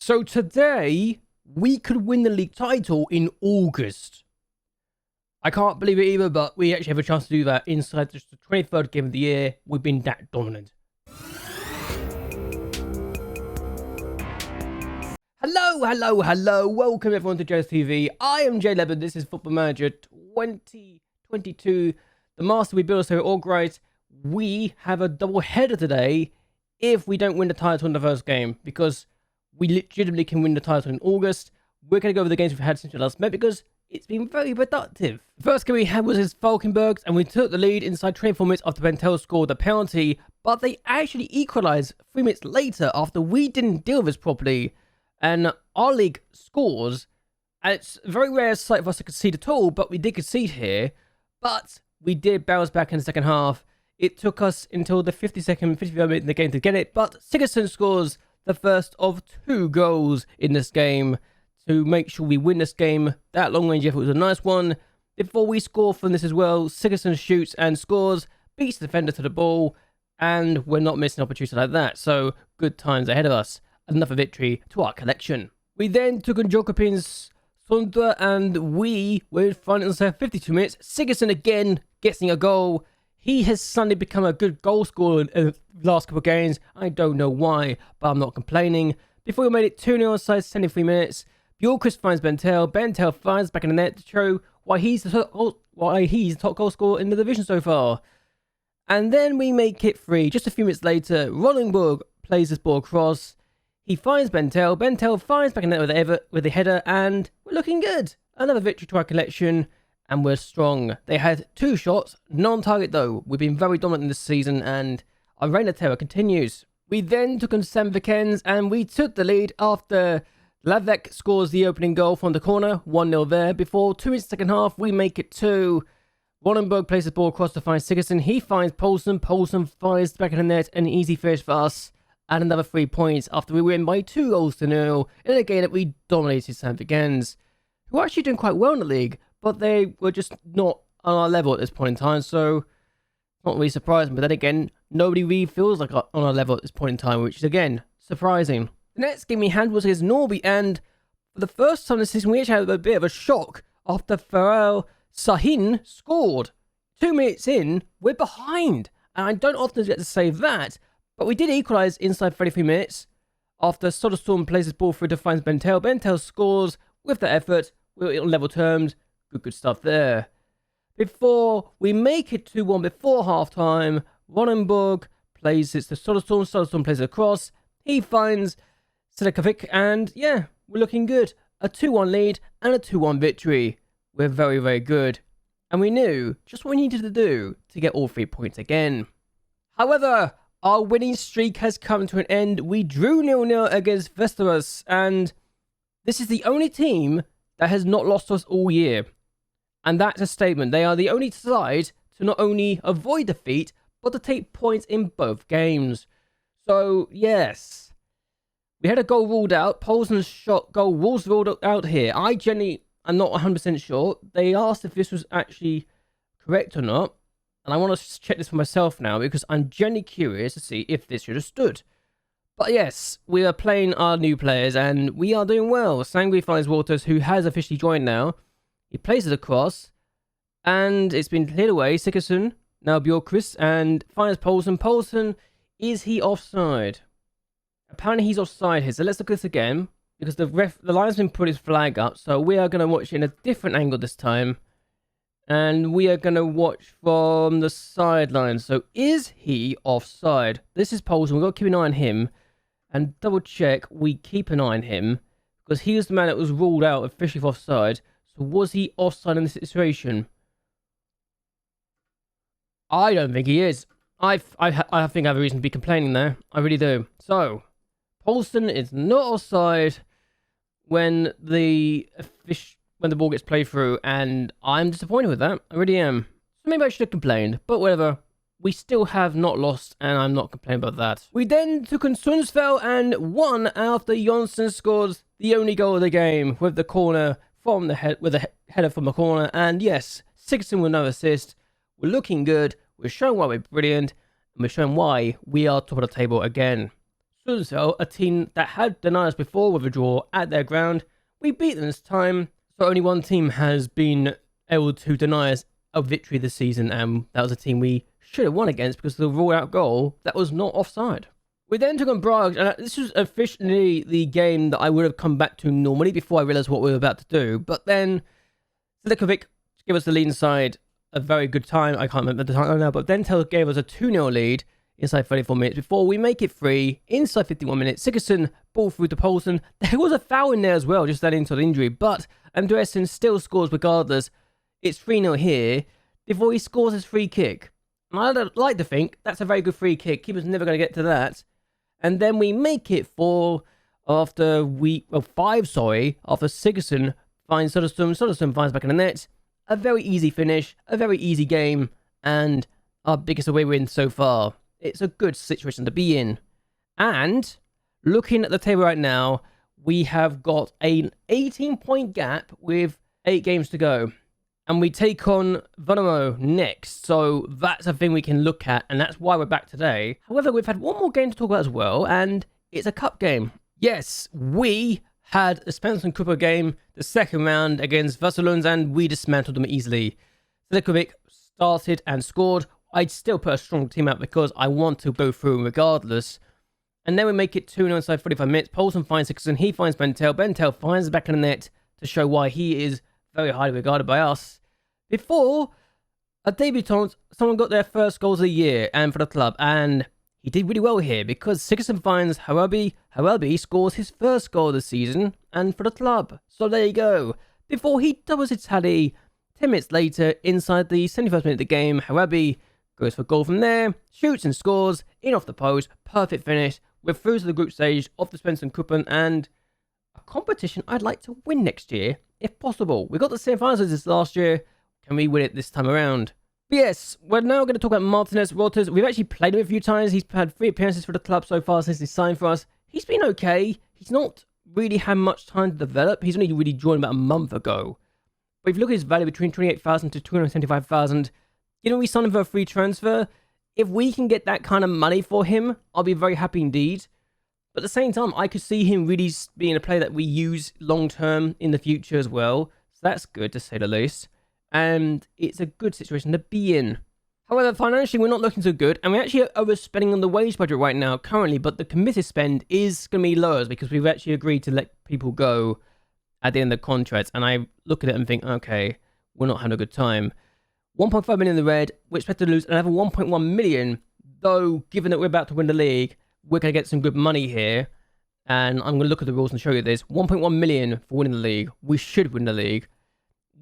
So today, we could win the league title in August. I can't believe it either, but we actually have a chance to do that inside just the 23rd game of the year. We've been that dominant. Hello. Welcome everyone to JLABTV. I am JLAB and this is Football Manager 2022. The master we built, so Örgryte. We have a double header today if we don't win the title in the first game, because we legitimately can win the title in August. We're going to go over the games we've had since we last met because it's been very productive. The first game we had was against Falkenbergs, and we took the lead inside 24 minutes after Bentel scored the penalty, but they actually equalised 3 minutes later after we didn't deal with this properly. And our league scores, and it's a very rare sight for us to concede at all, but we did concede here. But we did bounce back in the second half. It took us until the 55th minute in the game to get it, but Sigurdsson scores the first of 2 goals in this game to make sure we win this game. That long-range effort was a nice one. Before we score from this as well, Sigurdsson shoots and scores, beats the defender to the ball, and we're not missing opportunities like that. So, good times ahead of us. Another victory to our collection. We then took on Jokopin's Sundra, and we were in front in the 52 minutes. Sigurdsson again getting a goal. He has suddenly become a good goal scorer in the last couple of games. I don't know why, but I'm not complaining. Before we made it 2-0 inside 73 minutes, Bjorkquist finds Bentel. Bentel finds back in the net to show why he's the top goal scorer in the division so far. And then we make it 3. Just a few minutes later, Ronenburg plays this ball across. He finds Bentel. Bentel finds back in the net with the header, and we're looking good. Another victory to our collection, and we're strong. They had 2 shots, non-target though. We've been very dominant this season, and our reign of terror continues. We then took on Sandvikens, and we took the lead after Lavek scores the opening goal from the corner. 1-0 there. Before 2 minutes second half, we make it 2. Ronenburg plays the ball across to find Sigurdsson. He finds Poulsen. Poulsen fires back in the net. An easy finish for us. And another 3 points after we win by 2-0 in a game that we dominated Sandvikens, who are actually doing quite well in the league, but they were just not on our level at this point in time, so not really surprising. But then again, nobody really feels like on our level at this point in time, which is again surprising. The next game we had was against Norby, and for the first time this season, we actually had a bit of a shock after Farrell Sahin scored. 2 minutes in, we're behind, and I don't often get to say that. But we did equalise inside 33 minutes after Soderstrom plays his ball through to find Bentel. Bentel scores with the effort. We're on level terms. Good stuff there. Before we make it 2-1 before half-time, Ronenburg plays it to Soderstrom. Soderstrom plays it across. He finds Selikovic, and yeah, we're looking good. A 2-1 lead and a 2-1 victory. We're very, very good. And we knew just what we needed to do to get all 3 points again. However, our winning streak has come to an end. We drew 0-0 against Västerås, and this is the only team that has not lost to us all year. And that's a statement. They are the only side to not only avoid defeat, but to take points in both games. So, yes. We had a goal ruled out. Poulsen's shot goal was ruled out here. I genuinely am not 100% sure. They asked if this was actually correct or not. And I want to check this for myself now, because I'm genuinely curious to see if this should have stood. But yes, we are playing our new players, and we are doing well. Sangui finds Waters, who has officially joined now. He plays it across, and it's been cleared away. Sigurdsson, now Bjorkquist, and finds Poulsen. Poulsen, is he offside? Apparently he's offside here, so let's look at this again, because the linesman put his flag up, so we are going to watch it in a different angle this time. And we are going to watch from the sideline. So, is he offside? This is Poulsen. We've got to keep an eye on him. And double check we keep an eye on him. Because he was the man that was ruled out officially for offside. So, was he offside in this situation? I don't think he is. I think I have a reason to be complaining there. I really do. So, Poulsen is not offside when the ball gets played through, and I'm disappointed with that. I really am. So maybe I should have complained, but whatever. We still have not lost, and I'm not complaining about that. We then took on Sundsvall and won after Jonsson scores the only goal of the game with the corner from the header from the corner. And yes, Sigurdsson with no assist. We're looking good. We're showing why we're brilliant, and we're showing why we are top of the table again. Sundsvall, a team that had denied us before with a draw at their ground. We beat them this time, so only one team has been able to deny us a victory this season, and that was a team we should have won against because of the ruled-out goal that was not offside. We then took on Prague, and this was officially the game that I would have come back to normally before I realised what we were about to do, but then Selikovic gave us the lead inside a very good time. I can't remember the time now, but then Tel gave us a 2-0 lead inside 34 minutes before we make it 3 inside 51 minutes. Sigurdsson ball through to Poulsen. There was a foul in there as well, just adding to the injury, but Andreasen still scores regardless. It's 3-0 here before he scores his free kick. And I'd like to think that's a very good free kick. Keeper's never going to get to that. And then we make it 5, after Sigurdsson finds Söderström. Söderström finds back in the net. A very easy finish, a very easy game, and our biggest away win so far. It's a good situation to be in. And looking at the table right now, we have got an 18-point gap with 8 games to go. And we take on Värnamo next, so that's a thing we can look at, and that's why we're back today. However, we've had one more game to talk about as well, and it's a cup game. Yes, we had a Svensson Cup game, the second round against Östersunds, and we dismantled them easily. Selikovic started and scored. I'd still put a strong team out because I want to go through regardless. And then we make it 2-0 inside 45 minutes. Poulsen finds Sigurdsson, he finds Bentel. Bentel finds the back of the net to show why he is very highly regarded by us. Before a debutant, someone got their first goals of the year and for the club, and he did really well here because Sigurdsson finds Hawabi scores his first goal of the season and for the club. So there you go. Before he doubles his tally, 10 minutes later, inside the 71st minute of the game, Hawabi goes for goal from there, shoots and scores, in off the post, perfect finish. We're through to the group stage of the Svensson Cupen, and a competition I'd like to win next year, if possible. We got the semi-finals this last year. Can we win it this time around? But yes, we're now going to talk about Martinez Roters. We've actually played him a few times. He's had 3 appearances for the club so far since he signed for us. He's been okay. He's not really had much time to develop. He's only really joined about a month ago. But if you look at his value between 28,000 to 275,000, you know, we signed him for a free transfer. If we can get that kind of money for him, I'll be very happy indeed. But at the same time, I could see him really being a player that we use long-term in the future as well. So that's good, to say the least. And it's a good situation to be in. However, financially, we're not looking so good. And we're actually overspending on the wage budget right now currently. But the committed spend is going to be lower because we've actually agreed to let people go at the end of the contracts. And I look at it and think, okay, we're not having a good time. 1.5 million in the red. We're expected to lose another 1.1 million. Though, given that we're about to win the league, we're going to get some good money here. And I'm going to look at the rules and show you this. 1.1 million for winning the league. We should win the league.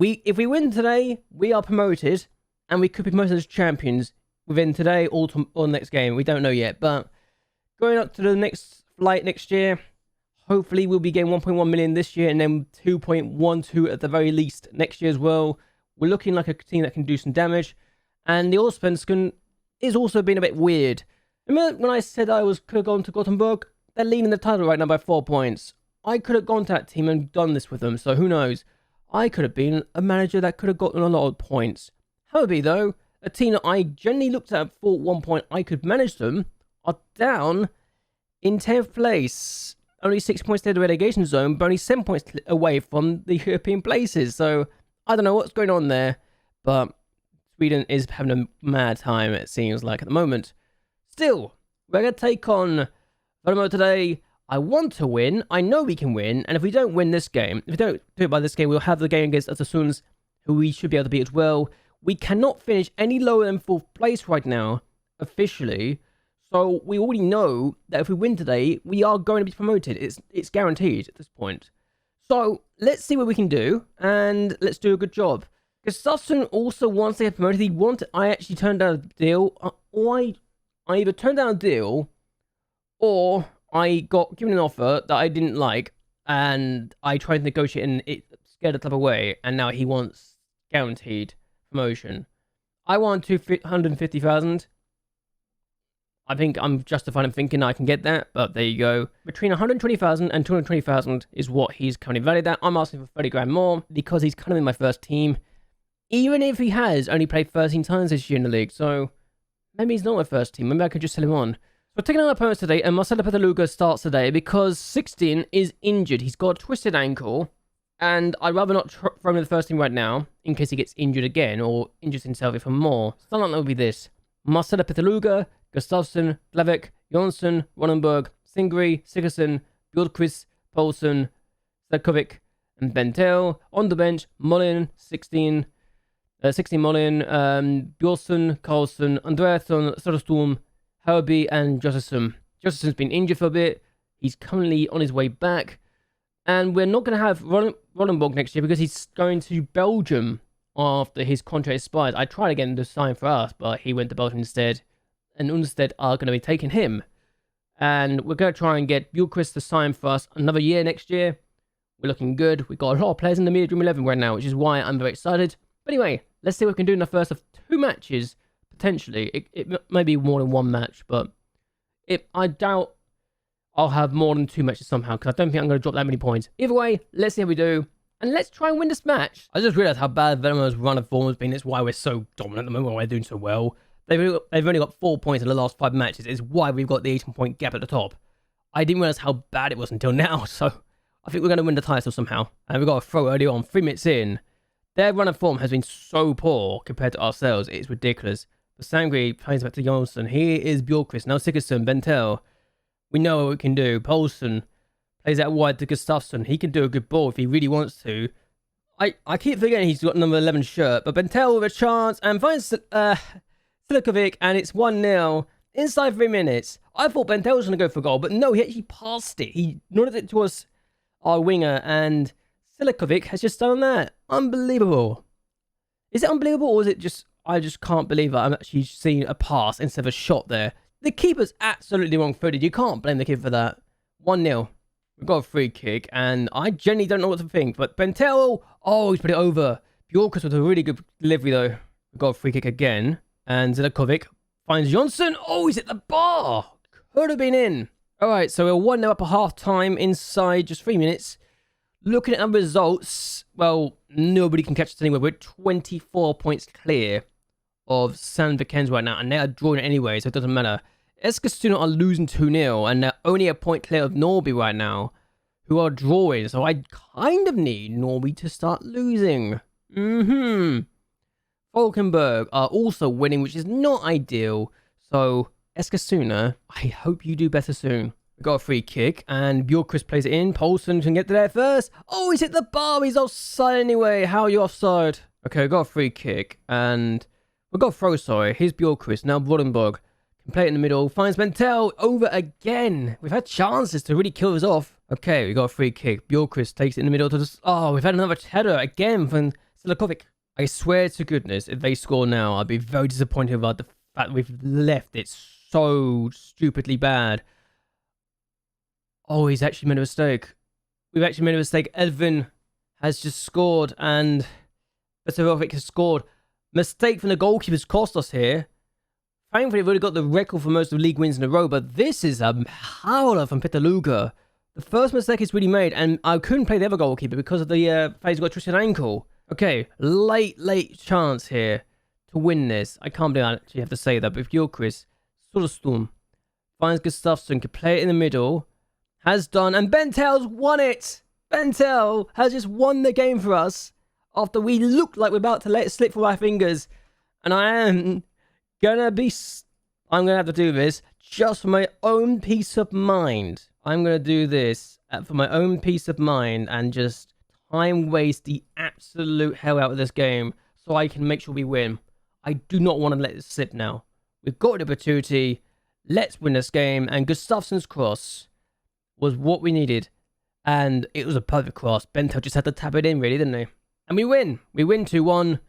If we win today, we are promoted. And we could be promoted as champions within today or next game. We don't know yet. But going up to the next flight next year, hopefully we'll be getting 1.1 million this year. And then 2.12 at the very least next year as well. We're looking like a team that can do some damage. And the Allsvenskan is also being a bit weird. Remember when I said I could have gone to Gothenburg? They're leading the title right now by 4 points. I could have gone to that team and done this with them. So who knows? I could have been a manager that could have gotten a lot of points. However, though, a team that I generally looked at for 1 point I could manage them are down in 10th place. Only 6 points to the relegation zone, but only 7 points away from the European places. So I don't know what's going on there, but Sweden is having a mad time, it seems like, at the moment. Still, we're going to take on Värnamo today. I want to win. I know we can win. And if we don't win this game, if we don't do it by this game, we'll have the game against Östersunds, who we should be able to beat as well. We cannot finish any lower than 4th place right now, officially. So we already know that if we win today, we are going to be promoted. It's guaranteed at this point. So let's see what we can do, and let's do a good job. Because Östersund also wants to get promoted. I actually turned down a deal, or I either turned down a deal, or I got given an offer that I didn't like, and I tried to negotiate, and it scared the club away, and now he wants guaranteed promotion. I want 250,000. I think I'm justified in thinking I can get that, but there you go. Between 120,000 and 220,000 is what he's currently valued at. I'm asking for 30 grand more because he's kind of in my first team. Even if he has only played 13 times this year in the league, so maybe he's not my first team. Maybe I could just sell him on. We're taking on our opponents today, and Marcelo Petaluga starts today because 16 is injured. He's got a twisted ankle, and I'd rather not throw him in the first team right now in case he gets injured again or injures himself even more. Starting will be this: Marcelo Petaluga, Gustafsson, Glavik, Jonsson, Ronenberg, Singri, Sigurdsson, Bjorkqvist, Poulsen, Sledkovic, and Bentel. On the bench, Molin, 16 Molin, Bjornsson, Karlsson, Andreasson, Soderstrom, Herby, and Josephson. Josephson's been injured for a bit. He's currently on his way back. And we're not going to have Ronenberg next year because he's going to Belgium after his contract expires. I tried again to sign for us, but he went to Belgium instead. And Unstead are going to be taking him. And we're going to try and get Bjorkqvist to sign for us another year next year. We're looking good. We've got a lot of players in the Media Dream 11 right now, which is why I'm very excited. But anyway, let's see what we can do in the first of 2 matches. Potentially, it may be more than 1 match, but I doubt I'll have more than 2 matches somehow, because I don't think I'm going to drop that many points. Either way, let's see how we do, and let's try and win this match. I just realised how bad Värnamo's run of form has been. It's why we're so dominant at the moment, why we're doing so well. They've only got 4 points in the last 5 matches. It's why we've got the 18-point gap at the top. I didn't realise how bad it was until now, so I think we're going to win the title somehow. And we've got a throw early on, 3 minutes in. Their run of form has been so poor compared to ourselves. It's ridiculous. Sangri plays back to Jonsson. Here is Bjorkqvist. Now Sigurdsson, Bentel. We know what we can do. Poulsen plays out wide to Gustafsson. He can do a good ball if he really wants to. I keep forgetting he's got number 11 shirt. But Bentel with a chance and finds Silikovic, and it's 1-0 inside 3 minutes. I thought Bentel was going to go for goal, but no, he actually passed it. He nodded it towards our winger, and Silikovic has just done that. Unbelievable. Is it unbelievable, or is it just... I just can't believe I'm actually seeing a pass instead of a shot there. The keeper's absolutely wrong-footed. You can't blame the keeper for that. 1-0. We've got a free kick, and I genuinely don't know what to think. But Bentel, oh, he's put it over. Bjorkqvist with a really good delivery, though. We've got a free kick again. And Zelikovic finds Jonsson. Oh, he's at the bar. Could have been in. All right, so we're 1-0 up at half-time inside just 3 minutes. Looking at our results, well, nobody can catch us anywhere. We're 24 points clear of Sandvikens right now, and they are drawing it anyway, so it doesn't matter. Eskilstuna are losing 2-0, and they're only a point clear of Norby right now, who are drawing, so I kind of need Norby to start losing. Falkenberg are also winning, which is not ideal, so Eskilstuna, I hope you do better soon. We got a free kick, and Bjorkqvist plays it in. Poulsen can get to there first. Oh, he's hit the bar. He's offside anyway. How are you offside? Okay, we got a free kick, and we got a throw, sorry. Here's Bjorkqvist. Now Rodenborg can play it in the middle. Finds Bentel over again. We've had chances to really kill us off. Okay, we got a free kick. Bjorkqvist takes it in the middle to just... Oh, we've had another header again from Silikovic. I swear to goodness, if they score now, I'd be very disappointed about the fact that we've left it so stupidly bad. Oh, he's actually made a mistake. We've actually made a mistake. Edvin has just scored, and Petrovic has scored. Mistake from the goalkeeper's cost us here. Thankfully, we've already got the record for most of the league wins in a row, but this is a howler from Petaluga. The first mistake is really made, and I couldn't play the other goalkeeper because of the fact he's got a twisted ankle. Okay, late chance here to win this. I can't believe I actually have to say that, but if Bjorkqvist, Soderstrom finds Gustafsson, can play it in the middle. Has done, and Bentel's won it! Bentel has just won the game for us after we looked like we're about to let it slip from our fingers. And I'm gonna have to do this just for my own peace of mind. I'm gonna do this for my own peace of mind and just time waste the absolute hell out of this game so I can make sure we win. I do not want to let it slip now. We've got the opportunity. Let's win this game, and Gustafsson's cross was what we needed, and it was a perfect cross. Bentel just had to tap it in, really, didn't he? And we win. We win 2-1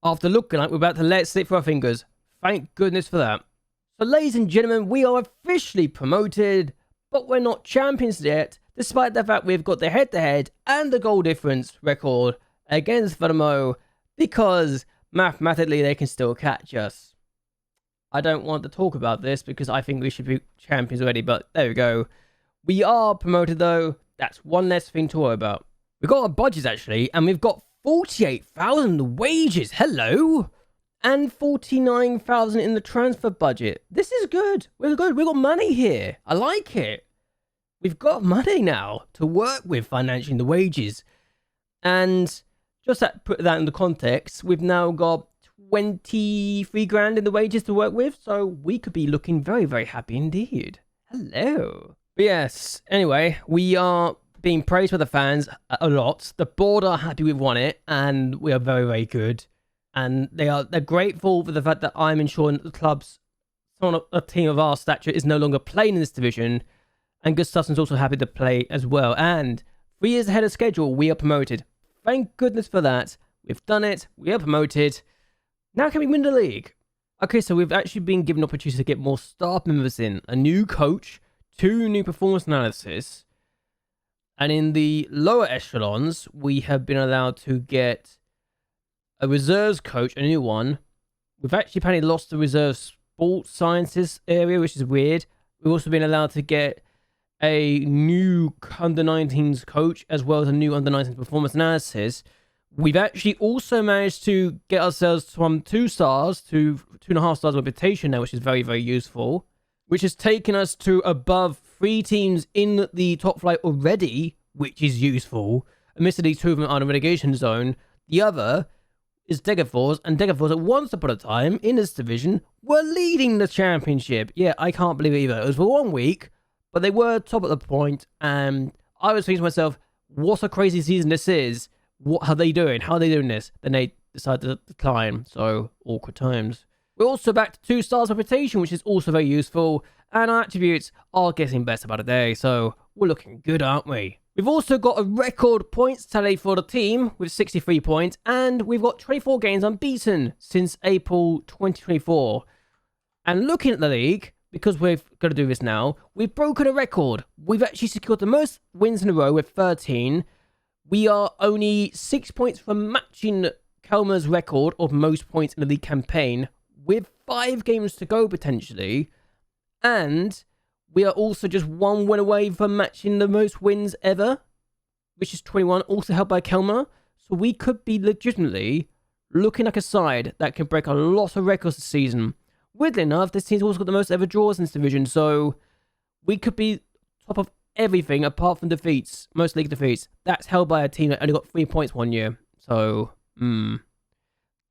after looking like we're about to let it slip through our fingers. Thank goodness for that. So, ladies and gentlemen, we are officially promoted, but we're not champions yet, despite the fact we've got the head-to-head and the goal difference record against Värnamo, because mathematically they can still catch us. I don't want to talk about this because I think we should be champions already, but there we go. We are promoted, though. That's one less thing to worry about. We've got our budgets, actually, and we've got 48,000 wages. Hello. And 49,000 in the transfer budget. This is good. We're good. We've got money here. I like it. We've got money now to work with financially in the wages. And just to put that into context, we've now got 23 grand in the wages to work with. So we could be looking very, very happy indeed. Hello. But yes, anyway, we are being praised by the fans a lot. The board are happy we've won it, and we are very, very good. And they're grateful for the fact that I'm ensuring that the club's a team of our stature is no longer playing in this division. And Gustafsson's also happy to play as well. And 3 years ahead of schedule, we are promoted. Thank goodness for that. We've done it. We are promoted. Now can we win the league? Okay, so we've actually been given opportunity to get more staff members in. A new coach, 2 new performance analysis. And in the lower echelons, we have been allowed to get a reserves coach, a new one. We've actually apparently lost the reserve sports sciences area, which is weird. We've also been allowed to get a new under-19s coach, as well as a new under-19s performance analysis. We've actually also managed to get ourselves from 2 stars to 2.5 stars reputation now, which is very, very useful. Which has taken us to above 3 teams in the top flight already, which is useful. Admittedly, 2 of them are in the relegation zone. The other is Degerfors, and Degerfors at once upon a time, in this division, were leading the championship. Yeah, I can't believe it either. It was for 1 week, but they were top at the point, and I was thinking to myself, what a crazy season this is. What are they doing? How are they doing this? Then they decided to decline, so awkward times. We're also back to 2 stars reputation, which is also very useful, and our attributes are getting better by the day, so we're looking good, aren't we? We've also got a record points tally for the team with 63 points, and we've got 24 games unbeaten since April 2024. And looking at the league, because we're going to do this now, we've broken a record. We've actually secured the most wins in a row with 13. We are only 6 points from matching Kelmer's record of most points in the league campaign, with 5 games to go potentially. And we are also just 1 win away from matching the most wins ever, which is 21, also held by Kelmer. So we could be legitimately looking like a side that can break a lot of records this season. Weirdly enough, this team's also got the most ever draws in this division, so we could be top of everything apart from defeats, most league defeats. That's held by a team that only got 3 points 1 year. So,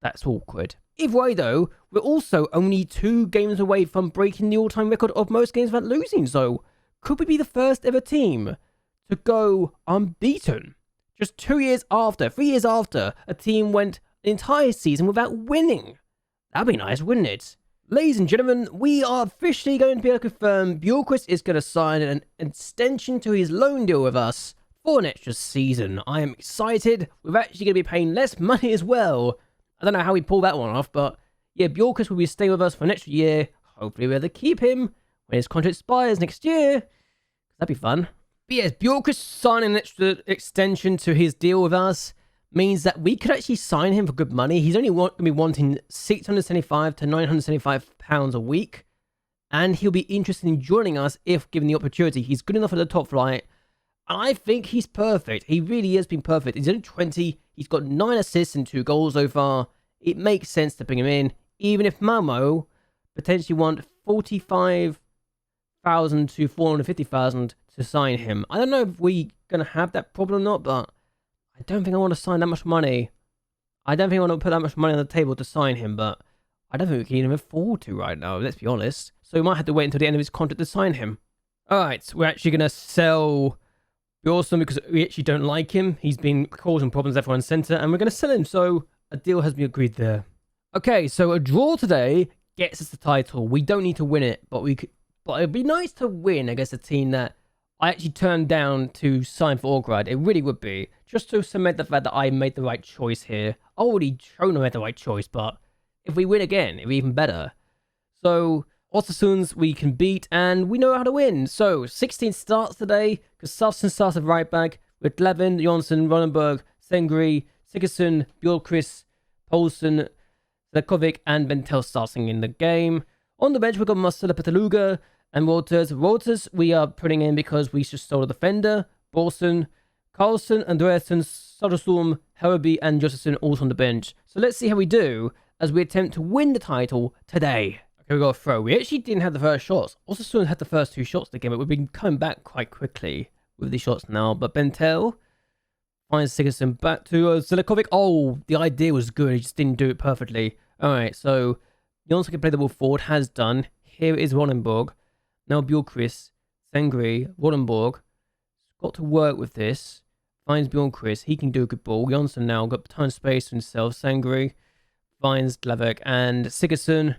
that's awkward. Either way, though, we're also only 2 games away from breaking the all-time record of most games without losing. So, could we be the first ever team to go unbeaten? Just 3 years after a team went an entire season without winning. That'd be nice, wouldn't it? Ladies and gentlemen, we are officially going to be able to confirm Bjorkquist is going to sign an extension to his loan deal with us for an extra season. I am excited. We're actually going to be paying less money as well. I don't know how we pull that one off, but yeah, Bjorkquist will be staying with us for an extra year. Hopefully we'll be able to keep him when his contract expires next year. That'd be fun. But yes, Bjorkquist signing an extra extension to his deal with us means that we could actually sign him for good money. He's only going to be wanting £675 to £975 a week, and he'll be interested in joining us if given the opportunity. He's good enough at the top flight, and I think he's perfect. He really has been perfect. He's only 20. He's got 9 assists and 2 goals so far. It makes sense to bring him in, even if Malmo potentially want 45,000 to 450,000 to sign him. I don't know if we're going to have that problem or not, but I don't think I want to sign that much money. I don't think I want to put that much money on the table to sign him, but I don't think we can even afford to right now, let's be honest. So we might have to wait until the end of his contract to sign him. Alright, we're actually going to sell Bjorkquist because we actually don't like him. He's been causing problems left, right, and centre, and we're going to sell him, so a deal has been agreed there. Okay, so a draw today gets us the title. We don't need to win it, but it'd be nice to win against a team that I actually turned down to sign for Örgryte. It really would be. Just to cement the fact that I made the right choice here. I already shown I made the right choice, but if we win again, it'd be even better. So, Östersunds we can beat, and we know how to win. So, 16 starts today. Gustafsson starts at right back, with Levin, Jonsson, Ronenberg, Sengri, Sigurdsson, Bjorkquist, Poulsen, Zlakovic, and Bentel starting in the game. On the bench, we've got Marcelo Petaluga and Wolters. Wolters we are putting in because we just stole a defender. Borsen, Carlson, Andreasen, Soderstrom, Herby, and Josephson also on the bench. So let's see how we do. as we attempt to win the title today. Okay, we got a throw. We actually didn't have the first shots. Also, soon had the first 2 shots of the game, but we've been coming back quite quickly with these shots now. But Bentel finds Sigurdsson back to Silikovic. Oh, the idea was good. He just didn't do it perfectly. All right, so Jonsson can play the ball forward. Has done. Here is Ronenborg. Now Bjorkqvist, Sengri, Ronenborg. Got to work with this. Finds Bjorkqvist. He can do a good ball. Jonsson now got a ton of space for himself. Sengri finds Glavek and Sigurdsson.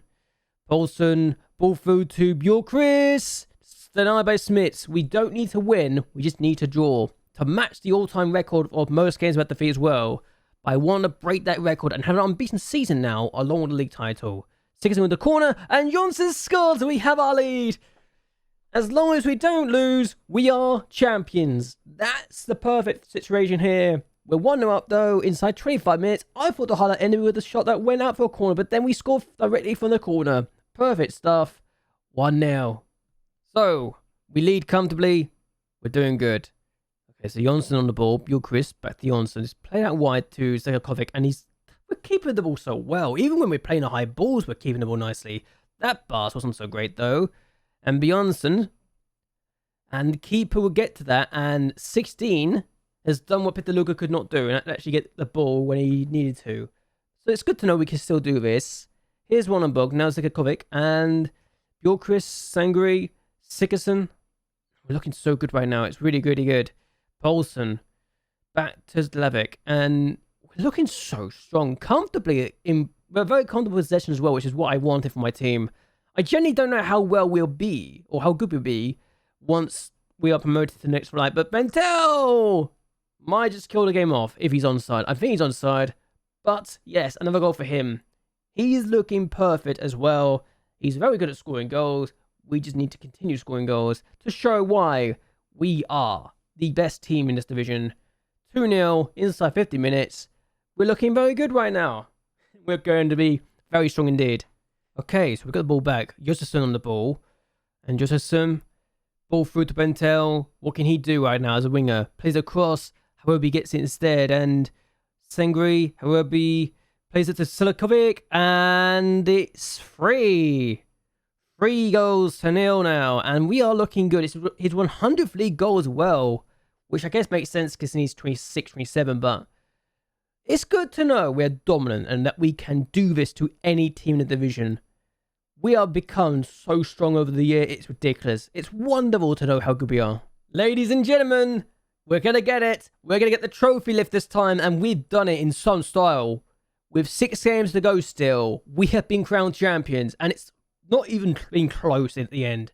Paulson, ball through to Bjorkqvist. Denied by Smits. We don't need to win. We just need to draw to match the all-time record of most games without defeat as well. But I want to break that record and have an unbeaten season now along with the league title. Sigurdsson with the corner and Jonsson scores. We have our lead. As long as we don't lose, we are champions. That's the perfect situation here. We're 1-0 up though, inside 25 minutes. I thought the highlight ended with a shot that went out for a corner, but then we scored directly from the corner. Perfect stuff. 1-0. So, we lead comfortably. We're doing good. Okay, so Jonsson on the ball. Bjorkqvist back to Jonsson. Just play out wide to Zekovic, and we're keeping the ball so well. Even when we're playing the high balls, we're keeping the ball nicely. That pass wasn't so great though. And Bjornsson, and the keeper will get to that, and 16 has done what Peter Luger could not do, and actually get the ball when he needed to. So it's good to know we can still do this. Here's Ronenborg, now Zikakovic, and Bjorkqvist, Sangri, Sigurdsson. We're looking so good right now. It's really, really good. Paulson, back to Glavek, and we're looking so strong. Comfortably, we're very comfortable possession as well, which is what I wanted for my team. I genuinely don't know how well we'll be, or how good we'll be, once we are promoted to the next flight. But Bentel might just kill the game off if he's onside. I think he's onside. But yes, another goal for him. He's looking perfect as well. He's very good at scoring goals. We just need to continue scoring goals to show why we are the best team in this division. 2-0 inside 50 minutes. We're looking very good right now. We're going to be very strong indeed. Okay, so we've got the ball back. Östersunds on the ball. And Östersunds, ball through to Bentel. What can he do right now as a winger? Plays across. Hawerby gets it instead. And Sengri, Hawerby plays it to Silikovic. And it's 3 goals to 0 now. And we are looking good. It's his 100th league goal as well. Which I guess makes sense because he's 26, 27. But it's good to know we're dominant and that we can do this to any team in the division. We are become so strong over the year, it's ridiculous. It's wonderful to know how good we are. Ladies and gentlemen, we're going to get it. We're going to get the trophy lift this time, and we've done it in some style. With 6 games to go still, we have been crowned champions, and it's not even been close at the end.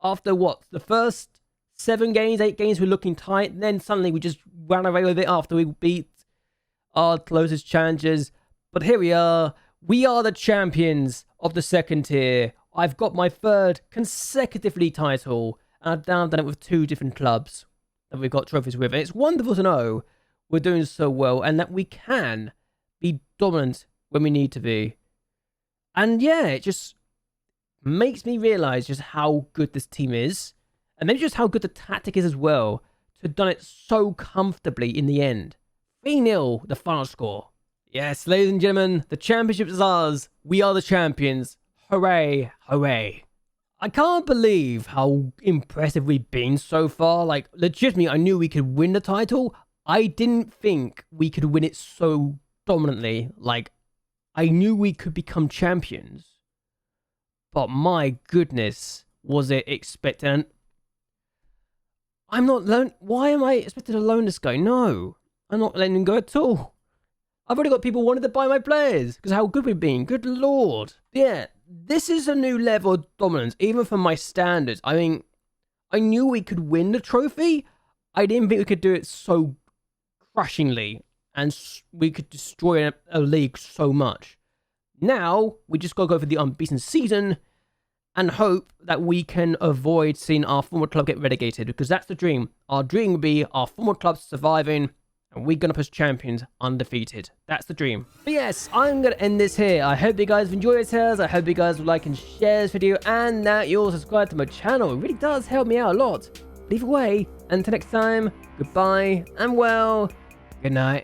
After what? The first 7 games, 8 games were looking tight, and then suddenly we just ran away with it after we beat our closest challengers. But here we are. We are the champions of the 2nd tier. I've got my 3rd consecutive league title, and I've now done it with 2 different clubs that we've got trophies with. And it's wonderful to know we're doing so well and that we can be dominant when we need to be. And yeah, it just makes me realize just how good this team is, and maybe just how good the tactic is as well, to have done it so comfortably in the end. 3-0, the final score. Yes, ladies and gentlemen, the championship is ours. We are the champions. Hooray, hooray. I can't believe how impressive we've been so far. Like, legitimately, I knew we could win the title. I didn't think we could win it so dominantly. Like, I knew we could become champions. But my goodness, was it expected? And I'm not loan. Why am I expected to loan this guy? No, I'm not letting him go at all. I've already got people wanting to buy my players because how good we've been. Good lord. Yeah, this is a new level of dominance, even for my standards. I mean, I knew we could win the trophy. I didn't think we could do it so crushingly and we could destroy a league so much. Now, we just got to go for the unbeaten season and hope that we can avoid seeing our former club get relegated, because that's the dream. Our dream would be our former club surviving, and we're going to push champions undefeated. That's the dream. But yes, I'm going to end this here. I hope you guys enjoyed this, I hope you guys will like and share this video, and that you all subscribe to my channel. It really does help me out a lot. But either way, until next time, goodbye, and well, good night.